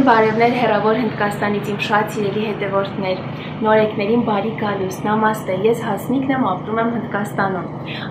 բարևներ հեռավոր Հնդկաստանից իմ շատ սիրելի հետևորդներ, նորեկներին բարի գալուստ, նամաստե, ես Հասմիկն եմ, ապրում եմ Հնդկաստանում։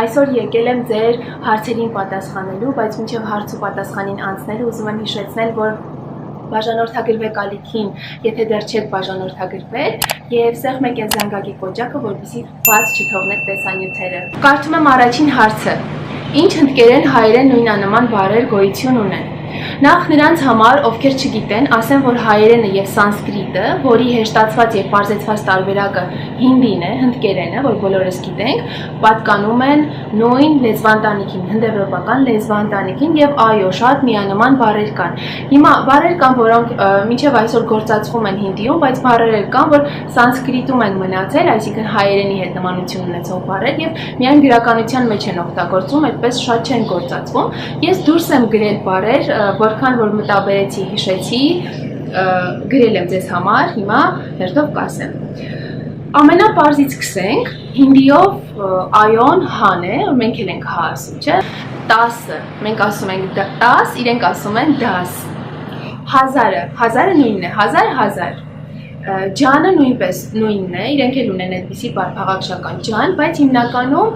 Այսօր եկել եմ ձեր հարցերին պատասխանելու, բայց մինչև հարց ու պատասխանին անցնելը ուզում եմ հիշեցնել, որ բաժանորդագրվեք ալիքին, եթե դեռ չեք բաժանորդագրվել, եւ սեղմ եք այն զանգակի կոճակը, որպեսզի բաց չթողնեք տեսանյութերը։ Կարդում եմ առաջին հարցը. Ինչ հնդկերեն հայերեն նույնանման բառեր գոյություն ունեն։ Նախ նրանց համար, ովքեր չգիտեն, ասեմ, որ հայերենը եւ սանսկրիտը, որի հեշտացված եւ բարձեցված տարբերակը հինդին է, հնդկերենը, որ բոլորս գիտենք, պատկանում են նույն լեզվաընտանիքին, հնդեվրոպական լեզվաընտանիքին եւ այո, շատ միանման բառեր կան։ Հիմա բառեր կան, որոնք մինչեւ այսօր գործածվում են հինդիում, բայց բառեր կան, որ սանսկրիտում են մնացել, այսինքն հայերենի հետ նմանություն ունեցող բառեր եւ միայն գրականության մեջ են օգտագործվում, այդպես շատ չեն գործածվում։ Ես դուրս եմ գրել բառեր, որքան որ մտաբերեցի, հիշեցի, գրել եմ ձեզ համար, հիմա հերթով կասեմ։ Ամենապարզից սկսենք, հինդիով այոն հան է, որ մենք էլ ենք հա ասում, չէ՞։ 10-ը, մենք ասում ենք 10, իրենք ասում են 10։ Հազարը նույնն է, հազար։ Ջանը նույնպես նույնն է, իրենք էլ ունեն այդպիսի բարփաղաքշական ջան, բայց հիմնականում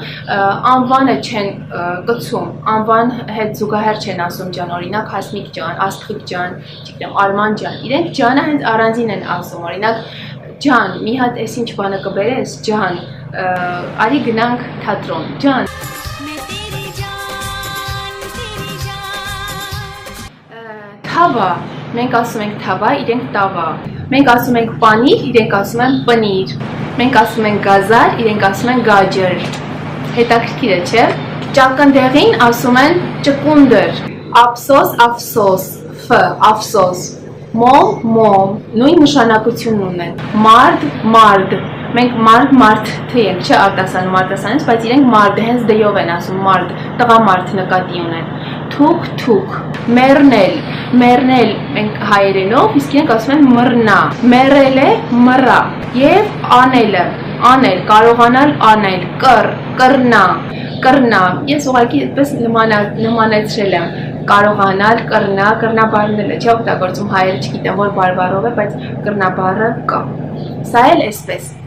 անվանը չեն կցում, անվան հետ զուգահեռ չեն ասում ջան, օրինակ Հասմիկ ջան, Աստղիկ ջան, չգիտեմ, Արման ջան, իրենք ջանը հենց առանձին են ասում, օրինակ ջան, մի հատ էս ինչ բանը կբերես, ջան, արի գնանք թատրոն, ջան։ Թավա, մենք ասում ենք թավա, իրենք տավա։ Մենք ասում ենք պանիր, իրենք ասում են պնիր։ Մենք ասում ենք գազար, իրենք ասում են գաջր։ Հետաքրքիր է, չէ՞։ Ճակնդեղին ասում են ճկունդր։ Ափսոս, ափսոս։ Մոմ, նույն նշանակությունն ունեն։ Մարդ։ Մենք մարդ ենք, չէ՞ արտասանից, բայց իրենք մարդը հենց դյով են ասում, մարդ, տղամարդ նկատի ունեն։ Թուք, մեռնել մենք հայերենով, իսկ իրենք ասում են մռնա, մեռել է մռա, եւ անել, կարողանալ անել, կռնա, ես ուղղակի այդպես նմանեցրել եմ, կարողանալ, կռնա բառն էլ է, չէ՞ օգտագործում հայերը, չգիտեմ որ բարբառով է, բայց կռնա բառը կա, սա էլ էսպես։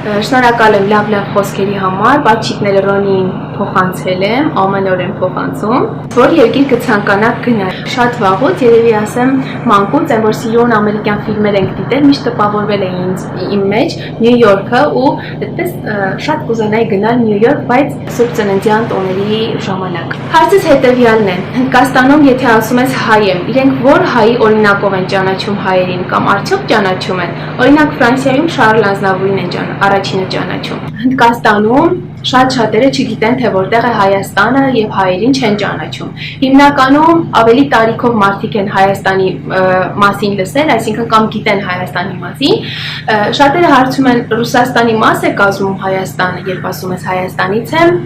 Շնորհակալ եմ լավ խոսքերի համար, պատճիկները Ռոնիին փոխանցել եմ, ամեն օր եմ փոխանցում, որ երկիր կցանկանաք գնալ։ Շատ վաղուց, երևի ասեմ մանկուց, այն որ սիրուն ամերիկյան ֆիլմեր ենք դիտել, միշտ տպավորվել է իմ մեջ Նյու Յորքը ու այդպես շատ կուզենայի գնալ Նյու Յորք, բայց Սուրբ Ծննդյան տոների ժամանակ։ Հարցս հետևյալն է. Հնդկաստանում եթե ասում ես հայ եմ, իրենք որ հայի օրինակով են ճանաչում հայերին կամ արդյոք ճանաչում են։ Օրինակ Ֆրանսիայում Շարլ Ազնավուրին են առաջինը ճանաչում։ Հնդկաստանում շատերը չգիտեն, թե որտեղ է Հայաստանը եւ հայերին չեն ճանաչում։ Հիմնականում ավելի տարիքով մարդիկ են Հայաստանի մասին լսել, այսինքն կամ գիտեն Հայաստանի մասին։ Շատերը հարցում են Ռուսաստանի մաս է կազմում Հայաստանը, երբ ասում ես Հայաստանից եմ։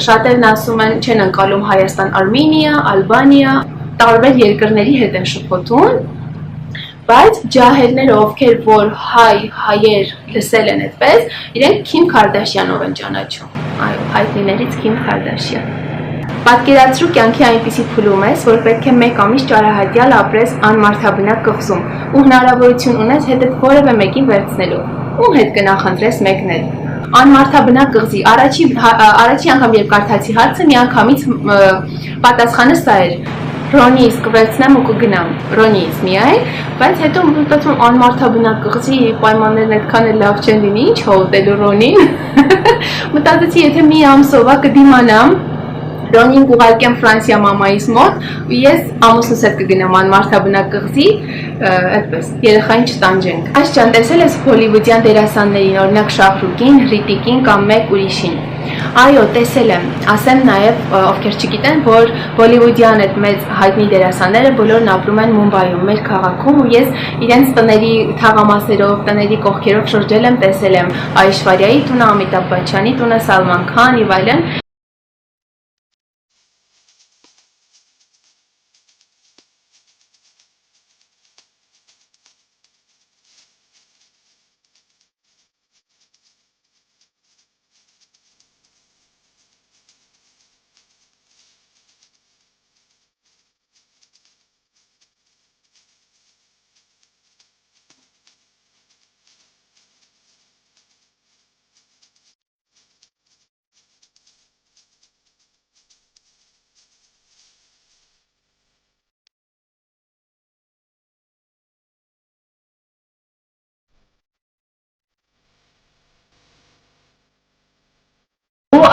Շատերն ասում են չեն անցալում Հայաստան, Արմենիա, Ալբանիա, տարբեր երկրների հետ են շփոթում։ Բայց ջահելները, ովքեր որ հայեր լսել են այդպես, իրենք Քիմ Քարդաշյանով են ճանաչում։ Այո, հայտնիներից Քիմ Քարդաշյան։ Պատկերացրու կյանքի այնպիսի փուլում ես, որ պետք է 1 ամիս ճարահատյալ ապրես անմարդաբնակ կղզում ու հնարավորություն ունես հետդ որևէ մեկին վերցնելու։ Ում հետ կնախընտրես մեկնել։ Անմարդաբնակ կղզի առաջի անգամ երբ կարդացի հարցը, միանգամից պատասխանը սա էր։ Ռոնից կվերցնեմ ու կգնամ, Ռոնից միայն, բայց հետո մտածում անմարդաբնակ կղզի պայմաններն այդքան էլ լավ չեն լինի, ինչ հոտելու Ռոնին։ Մտածեցի, եթե մի ամսովա կդիմանամ, Ռոնին կուղարկեմ Ֆրանսիա մամայիս մոտ, ու ես ամուսնուս հետ կգնամ անմարդաբնակ կղզի, այդպես, երեխային չտանջենք։ Այս ջան, տեսել ես հոլիվուդյան դերասաններին, օրինակ Շահրուկին, Հրիտիկին կամ մեկ ուրիշին։ Այո, տեսել եմ, ասեմ նաև ովքեր չգիտեն, որ հոլիվուդյան այդ մեծ հայտնի դերասանները բոլորն ապրում են Մումբայում, մեր քաղաքում, ու ես իրենց տների թաղամասերով, տների կողքերով շրջել եմ, տեսել եմ Այշվարյայի տունը, Ամիտաբ Բաչյանի տունը, Սալման Քան եւ այլն։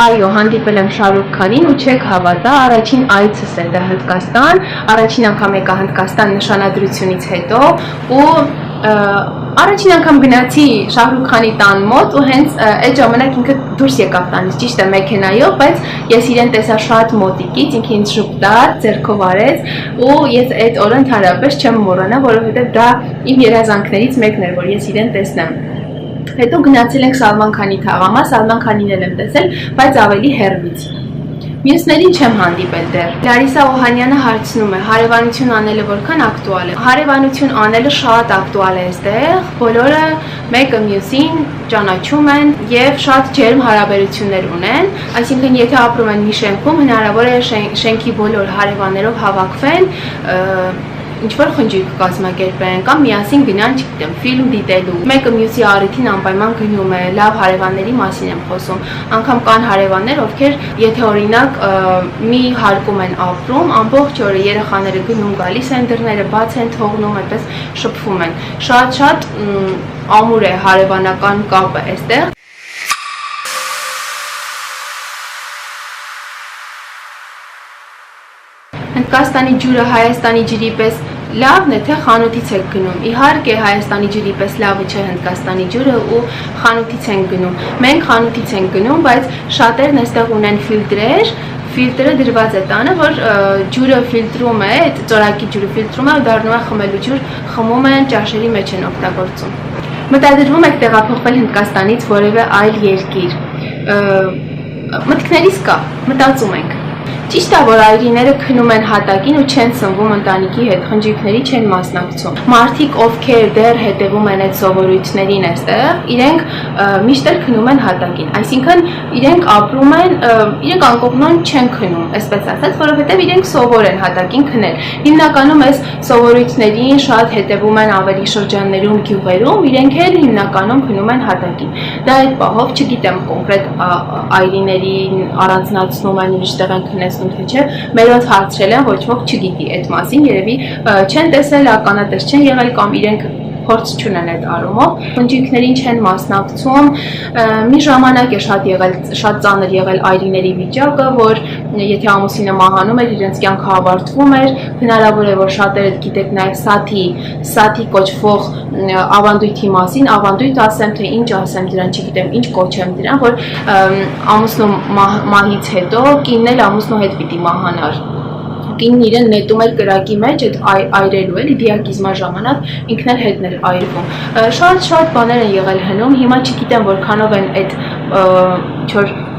այո, հանդիպել եմ Շահրուխ Քանին ու չեք հավատա, առաջին այցս է դա Հնդկաստան, առաջին անգամ եկա Հնդկաստան նշանադրությունից հետո ու առաջին անգամ գնացի Շահրուխ Քանի տան մոտ ու հենց այդ ժամանակ ինքը դուրս եկավ տանից, ճիշտ է մեքենայով, բայց ես իրեն տեսա շատ մոտիկից, ինքը ինձ շուտար, ձեռքով արեց ու ես այդ օրը ընդհանրապես չեմ մոռանա, որովհետև դա իմ երազանքներից մեկն էր, որ ես իրեն տեսնեմ։ Հետո գնացել ենք Սալման Քանի թաղամաս, Սալման Քանին եմ տեսել, բայց ավելի հեռվից։ Մյուսներին չեմ հանդիպել դեռ։ Լարիսա Օհանյանը հարցնում է, հարևանություն անելը որքան ակտուալ է։ Հարևանություն անելը շատ ակտուալ է այստեղ, բոլորը մեկը մյուսին ճանաչում են եւ շատ ջերմ հարաբերություններ ունեն, այսինքն եթե ապրում են մի շենքում, հնարավոր է շենքի բոլոր հարևաններով հավաքվեն, ինչ-որ խնջույք կազմակերպեն կամ միասին գնան, չգիտեմ, ֆիլմ դիտելու։ Մեկը մյուսի առիթին անպայման գնում է, լավ հարևանների մասին եմ խոսում։ Անգամ կան հարևաններ, ովքեր եթե օրինակ մի հարկում են ապրում, ամբողջ օրը երեխաները գնում գալիս են, դռները բաց են թողնում, այդպես շփվում են։ Շատ ամուր է հարևանական կապը այստեղ։ Հնդկաստանի ջուրը Հայաստանի ջրի պես լավն է, թե խանութից եք գնում։ Իհարկե Հայաստանի ջրի պես լավը չէ Հնդկաստանի ջուրը ու խանութից են գնում։ Մենք խանութից ենք գնում, բայց շատերն այստեղ ունեն ֆիլտրեր, ֆիլտրը դրված է տանը, որ ջուրը ֆիլտրում է, այդ ծորակի ջուրը ֆիլտրում է ու դառնում է խմելու ջուր, խմում են, ճաշերի մեջ են օգտագործում։ Մտադրվում եք տեղափոխվել Հնդկաստանից որևէ այլ երկիր։ Մտքներիս կա, մտածում ենք։ Ճիշտ է, որ այրիները քնում են հատակին ու չեն սնվում ընտանիքի հետ, խնջույքների չեն մասնակցում։ Մարդիկ, ովքեր դեռ հետևում են այդ սովորույթներին այստեղ, իրենք միշտ էլ քնում են հատակին։ Այսինքն իրենք ապրում են, իրենք անկողնուն չեն քնում, այսպես ասած, որովհետև իրենք սովոր են հատակին քնել։ Հիմնականում այս սովորույթներին շատ հետևում են ավելի շրջաններում, գյուղերում, իրենք էլ հիմնականում քնում են հատակին։ Դա այդ պահով, չգիտեմ, կոնկրետ այրիներին առանձնացնում են, ուրիշտեղ են քնեցնում թե չէ, մերոնց հարցրել են, ոչ ոք չգիտի այդ մասին, երևի չեն տեսել, ականատես չեն եղել կամ իրենք փորձ չունեն այդ առումով, խնջույքներին չեն մասնակցում։ Մի ժամանակ է շատ ծանր եղել այրիների վիճակը, որ եթե ամուսինը մահանում էր, իրենց կյանքը ավարտվում էր, հնարավոր է, որ շատերը գիտեք նաև սաթի կոչվող ավանդույթի մասին, ավանդույթ ասեմ, թե ինչ ասեմ դրան, չգիտեմ, ինչ կոչեմ դրան, որ ամուսնու մահից հետո կինն էլ ամուսնու հետ պիտի մահանար։ Կինն իրեն նետում էր կրակի մեջ, այդ այրելու էլի դիակիզմա ժամանակ ինքն էլ հետն էր այրվում։ Շատ բաներ են եղել հնում, հիմա չգիտեմ որքանով են այդ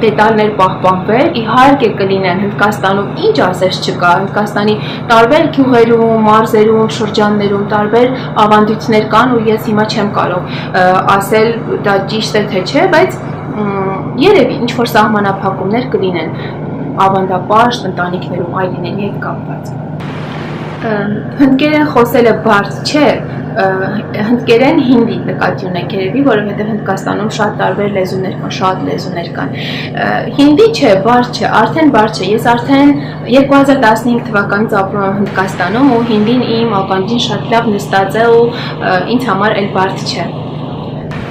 դետալներ պահպանվել, իհարկե կլինեն Հնդկաստանում ինչ ասես չկա, Հնդկաստանի տարբեր գյուղերում, մարզերում, շրջաններում տարբեր ավանդույթներ կան ու ես հիմա չեմ կարող ասել դա ճիշտ է թե չէ, բայց երևի ինչ որ սահմանափակումներ կլինեն ավանդապաշտ ընտանիքներում այլիների հետ կապված։ Հնդկերեն խոսելը բարդ չէ, հնդկերեն հինդի նկատի ունեք երևի, որովհետև Հնդկաստանում շատ տարբեր լեզուներ կան, շատ լեզուներ կան։ Հինդի չէ, բարդ չէ, արդեն բարդ չէ։ Ես արդեն 2015 թվականից ապրում եմ Հնդկաստանում ու հինդին իմ ականջին շատ լավ նստած է ու ինձ համար էլ բարդ չէ։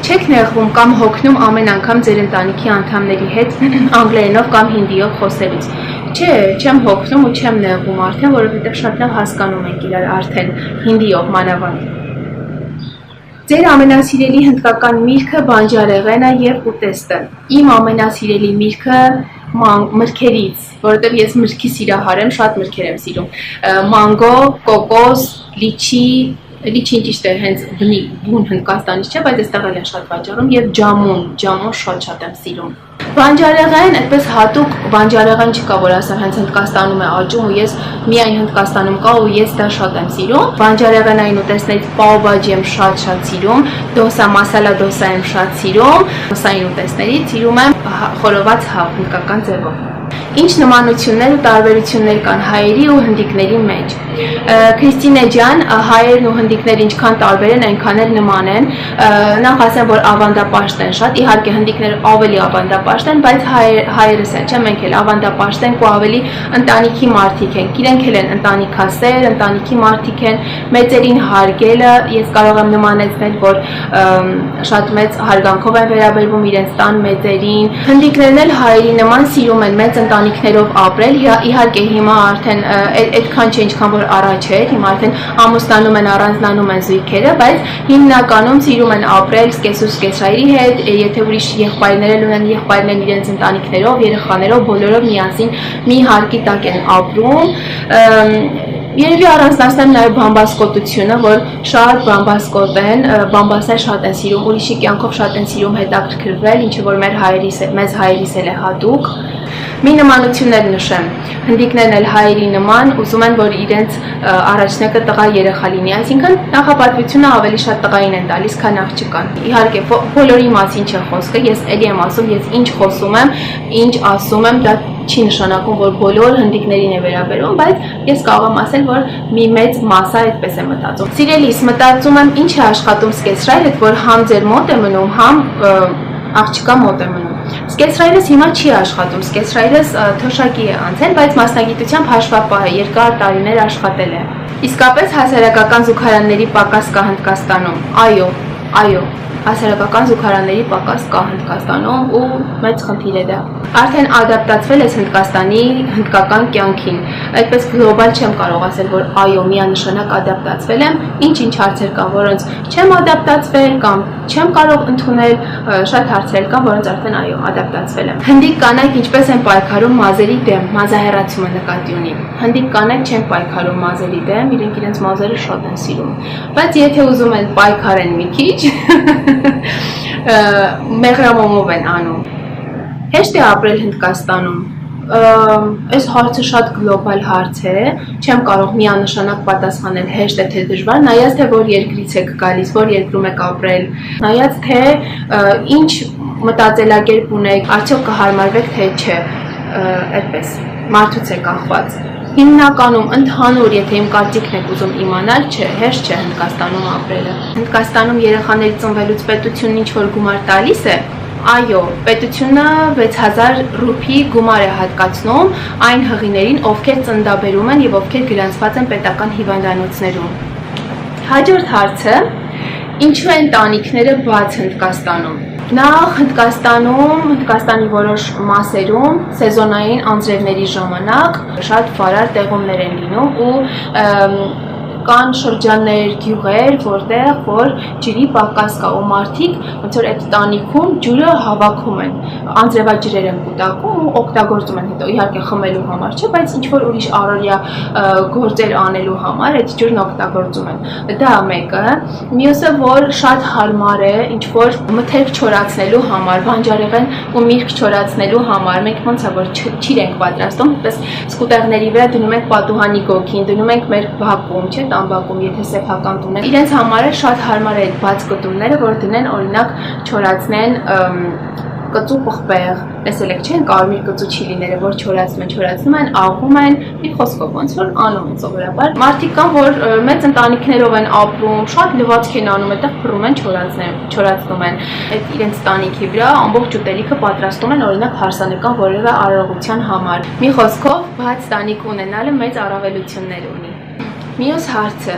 Չեք նեղվում կամ հոգնում ամեն անգամ ձեր ընտանիքի անդամների հետ անգլերենով կամ հինդիով խոսելուց։ Չէ, չեմ հոգնում ու չեմ նեղվում արդեն, որովհետև շատ լավ հասկանում ենք իրար արդեն հինդիով մանավանդ։ Ձեր ամենասիրելի հնդկական միրգը բանջարեղենը եւ ուտեստը։ Իմ ամենասիրելի միրգը մրգերից, որովհետև ես մրգի սիրահար եմ, շատ մրգեր եմ սիրում։ Մանգո, կոկոս, լիչի, լիչին ճիշտ է հենց բուն Հնդկաստանից չէ, բայց այստեղ էլ են շատ վաճառում եւ ջամուն շատ եմ սիրում։ Բանջարեղեն, այդպես հատուկ բանջարեղեն չկա, որ ասեմ հենց Հնդկաստանում է աճում ու ես միայն Հնդկաստանում կա ու ես դա շատ եմ սիրում։ Բանջարեղենային ուտեստներից պաոբաջի եմ շատ սիրում, դոսա, մասալա դոսա եմ շատ սիրում, դոսային ուտեստներից սիրում եմ խորոված հավ հնդկական ձևով։ Ինչ նմանություններ ու տարբերություններ կան հայերի ու հնդիկների մեջ։ Քրիստինե ջան, հայերն ու հնդիկները ինչքան տարբեր են, այնքան էլ նման են։ Նախ ասեմ, որ ավանդապաշտ են շատ, իհարկե հնդիկները ավելի ավանդապաշտ են, բայց հայերս են, չէ՞, մենք էլ ավանդապաշտ ենք ու ավելի ընտանիքի մարդիկ ենք։ Իրենք էլ են ընտանիքասեր, ընտանիքի մարդիկ են, մեծերին հարգելը, ես կարող եմ նմանեցնել, որ շատ մեծ հարգանքով են վերաբերվում իրենց տան մեծերին։ Հնդիկներն էլ հայերի նման սիրում են մեծ ընտանիքներով ապրել, իհարկե հիմա արդեն այդքան չէ, ինչքան որ առաջ էր, հիմա արդեն ամուսնանում են, առանձնանում են զույգերը, բայց հիմնականում սիրում են ապրել սկես ու սկեսրայրի հետ, եթե ուրիշ եղբայրներ ունեն, եղբայրներն իրենց ընտանիքներով, երեխաներով, բոլորով միասին մի հարկի տակ են ապրում։ Երևի առանձնացնեմ նաև բամբասկոտությունը, որ շատ բամբասկոտ են, բամբասել շատ են սիրում, ուրիշի կյանքով շատ են սիրում հետաքրքրվել, ինչը որ մեզ հայերիս էլ է հատուկ։ Մի նմանություններ նշեմ, հնդիկներն էլ հայերի նման ուզում են, որ իրենց առաջնակը տղա երեխա լինի, այսինքն նախապատվությունը ավելի շատ տղային են տալիս, քան աղջկան։ Իհարկե բոլորի մասին չէ խոսքը, ես էլի եմ ասում, ես ինչ խոսում եմ, ինչ ասում եմ, դա չի նշանակում, որ բոլոր հնդիկներին է վերաբերում, բայց ես կարող եմ ասել, որ մի մեծ մասը այդպես է մտածում։ Սիրելիս, մտածում եմ, ինչ է աշխատում սկեսրայրդ, որ համ ձեր մոտ է մնում, համ աղջկա մոտ է մնում։ Սկեսրայրս հիմա չի աշխատում, սկեսրայրս թոշակի է անցել, բայց մասնագիտությամբ հաշվապահ է, երկար տարիներ աշխատել է։ Իսկապես հասարակական զուգարանների պակաս կա Հնդկաստանում։ Այո, հասարակական զուգարանների պակաս կա Հնդկաստանում ու մեծ խնդիր է դա։ Արդեն ադապտացվել ես Հնդկաստանի հնդկական կյանքին։ Այդպես գլոբալ չեմ կարող ասել, որ այո, միանշանակ ադապտացվել եմ, ինչ հարցեր կան, որոնց չեմ ադապտացվել կամ չեմ կարող ընդունել, շատ հարցեր կան, որոնց արդեն այո, ադապտացվել եմ։ Հնդիկ կանայք ինչպես են պայքարում մազերի դեմ, մազահեռացումը նկատի ունի։ Հնդիկ կանայք չեն պայքարում մազերի դեմ, իրենք իրենց մազերը շատ են սիրում։ Բայց եթե ուզում են պայքարեն մի քիչ, մեղրամոմով են անում։ Հեշտ է ապրել Հնդկաստանում։ Այս հարցը շատ գլոբալ հարց է, չեմ կարող միանշանակ պատասխանել հեշտ է թե դժվար, նայած թե որ երկրից եք գալիս, որ երկրում եք ապրել, նայած թե ինչ մտածելակերպ ունեք, արդյոք կհարմարվեք թե չէ, այդպես, մարդուց է կախված։ Հիմնականում ընդհանուր, եթե իմ կարծիքն եք ուզում իմանալ, չէ, հեշտ չէ Հնդկաստանում ապրելը։ Հնդկաստանում երեխաների ծնվելուց պետությունն ինչ որ գումար տալիս է, այո, պետությունը 6000 ռուփի գումար է հատկացնում այն հղիներին, ովքեր ծննդաբերում են եւ ովքեր գրանցված են պետական հիվանդանոցներում։ Հաջորդ հարցը, ինչու են տանիքները բաց Հնդկաստանում։ Նախ Հնդկաստանի որոշ մասերում սեզոնային անձրևների ժամանակ շատ վարար տեղումներ են լինում ու կան շրջաններ, գյուղեր, որտեղ որ ջրի պակաս կա ու մարդիկ ոնց որ այդ տանիքում ջուրը հավաքում են, անձրևաջրեր են կուտակում ու օգտագործում են հետո իհարկե խմելու համար չէ, բայց ինչ որ ուրիշ առօրյա գործեր անելու համար այդ ջուրն օգտագործում են։ Դա մեկը, մյուսը որ շատ հարմար է ինչ որ մթերք չորացնելու համար, բանջարեղեն ու միրգ չորացնելու համար, մենք ոնց է որ չիր ենք պատրաստում, այդպես սկուտեղների վրա դնում ենք պատուհանի գոգին, դնում ենք մեր բակում, չէ, տամբակում, եթե սեփական տուն է։ Իրենց համար է շատ հարմար է այդ բաց կտուրները, որ դնեն օրինակ չորացնեն կծու պղպեղ, տեսել եք չէ, կարմիր կծու չիլիները, որ չորացնում են, աղում են, մի խոսքով ոնց որ անում են սովորաբար։ Մարդիկ կան, որ մեծ ընտանիքներով են ապրում, շատ լվացք են անում, այդտեղ փռում են, չորացնում են։ Այդ իրենց տանիքի վրա ամբողջ ուտելիքը պատրաստում են օրինակ հարսանեկան որևէ արարողության համար։ Մի խոսքով, բաց տանիք ունենալը մեծ առավելություններ ունի։ Մյուս հարցը,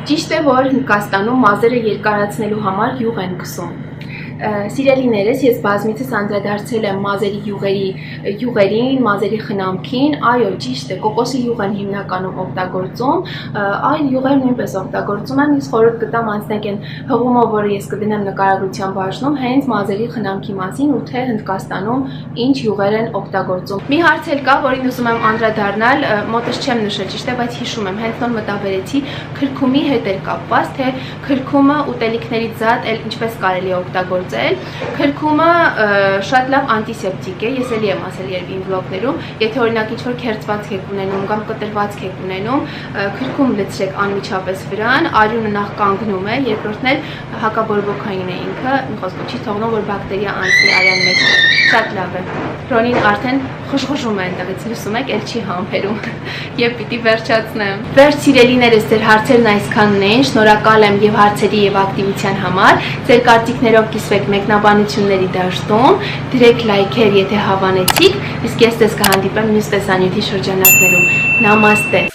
ճիշտ է, որ Հնդկաստանում մազերը երկարացնելու համար յուղ են քսում։ Սիրելիներս, ես բազմիցս անդրադարձել եմ մազերի յուղերին, մազերի խնամքին, այո, ճիշտ է, կոկոսի յուղ են հիմնականում օգտագործում, այլ յուղեր նույնպես օգտագործում են, ես խորհուրդ կտամ անցնեք այն հղումով, որը ես կդնեմ նկարագրության բաժնում, հենց մազերի խնամքի մասին ու թե Հնդկաստանում ինչ յուղեր են օգտագործում։ Մի հարց էլ կա, որին ուզում եմ անդրադառնալ, մոտս չեմ նշել, ճիշտ է, բայց հիշում եմ, հենց նոր մտաբերեցի, քրքումի հետ էր կապված, թե քրքումը ուտելիքներից զատ էլ ինչպես կարելի է օգտագործել լուծել։ Քրքումը շատ լավ անտիսեպտիկ է, ես էլի եմ ասել երբ իմ վլոգներում, եթե օրինակ ինչ-որ քերծվածք եք ունենում կամ կտրվածք եք ունենում, քրքում լցրեք անմիջապես վրան, արյունը նախ կանգնում է, երկրորդն էլ հակաբորբոքային է ինքը, մի խոսքով չի թողնում, որ բակտերիա անցնի արյան մեջ, շատ լավ է։ Ռոնին արդեն խժխժում է այնտեղից, լսում եք, էլ չի համբերում եւ պիտի վերջացնեմ։ Վերջ սիրելիներս, ձեր հարցերն այսքանն էին, շնորհակալ եմ եւ հարցերի եւ ակտիվության համար։ Ձեր կարծիքներով կիսվեք մեկնաբանությունների դաշտում, դրեք լայքեր, եթե հավանեցիք, իսկ ես ձեզ կհանդիպեմ մյուս տեսանյութի շրջանակներում։ Նամաստե։